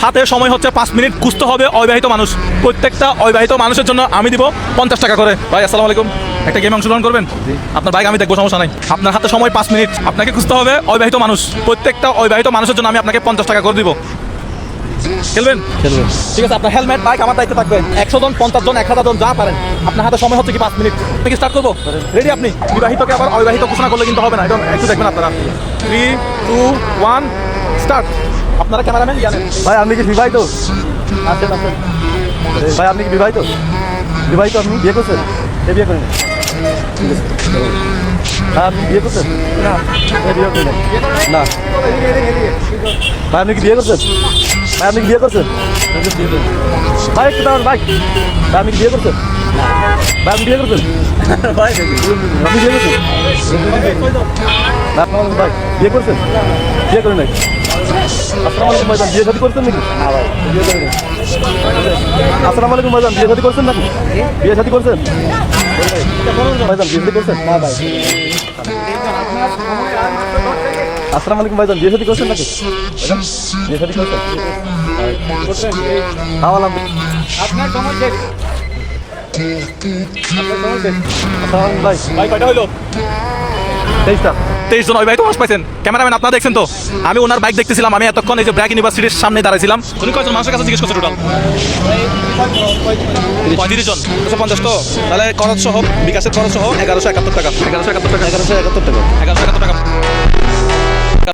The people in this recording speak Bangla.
হাতে সময় হচ্ছে 5 মিনিট, খুঁজতে হবে অবিবাহিত মানুষ। প্রত্যেকটা অবিবাহিত মানুষের জন্য আমি দিব 50 টাকা করে। ভাই আসসালামু আলাইকুম, একটা গেমে অংশগ্রহণ করবেন? আপনার বাইক আমি দেখবো, সমস্যা নাই। আপনার হাতে সময় 5 মিনিট, আপনাকে খুঁজতে হবে অবিবাহিত মানুষ। প্রত্যেকটা অবিবাহিত মানুষের জন্য আমি আপনাকে 50 টাকা করে দিব। খেলবেন? খেলবেন। ঠিক আছে, আপনার হেলমেট, বাইক আমার দায়িত্বে থাকবে। 100 জন, 50 জন, 1000 জন, যা পারেন। আপনার হাতে সময় হচ্ছে কি 5 মিনিট। থেকে স্টার্ট করবো? রেডি আপনি? বিবাহিতকে আবার অবিবাহিত ঘোষণা করলে কিন্তু হবে না, এটা একটু দেখবেন আপনারা। 3, 2, 1 স্টার্ট। আপনারা ক্যামেরাম্যান জানেন। ভাই আপনি কি বিবাহিত? আছেন আছেন। ভাই আপনি কি বিবাহিত? বিবাহিত আপনি বিয়ে করছেন? বিয়ে করেন? হ্যাঁ আপনি বিয়ে করছেন? না বিয়ে করেন না। ভাই আপনি কি বিয়ে করছেন? ভাই আপনি কি বিয়ে করছেন? ভাই একটু দাঁড়ান ভাই। ভাই আপনি কি বিয়ে করছেন? ভাই আপনি বিয়ে করছেন? ভাই আপনি বিয়ে করছেন? ভাই বিয়ে করছেন? বিয়ে করেন নাকি? আসসালামু আলাইকুম ভাইজান, বিয়ে শাদী করছেন নাকি? না ভাই বিয়ে করেন। আসসালামু আলাইকুম ভাইজান, বিয়ে শাদী করছেন নাকি? বিয়ে শাদী করছেন? ভাইজান বিয়ে শাদী করছেন? না ভাই। আসসালামু আলাইকুম ভাইজান, বিয়ে শাদী করছেন নাকি? বিয়ে শাদী করছেন? হ্যাঁ আলহামদুলিল্লাহ। আপনার সময় শেষ। আসসালামু ভাই। ভাই কয়টা হইলো? 23টা। 23 জন অবিবাহিত মানুষ পাইছেন। ক্যামেরাম্যান আপনারা দেখছেন তো? আমি ওনার বাইক দেখতেছিলাম, আমি এতক্ষণ এই যে ব্র্যাক ইউনিভার্সিটির সামনে দাঁড়াইছিলাম। উনি কয়জন মানুষের কাছে জিজ্ঞেস করছে টোটাল? 35 জন। 150 তো তাহলে খরচ সহ, বিকাশের খরচ সহ 1171 টাকা। 1171 টাকা। 1171 টাকা। 1171 টাকা।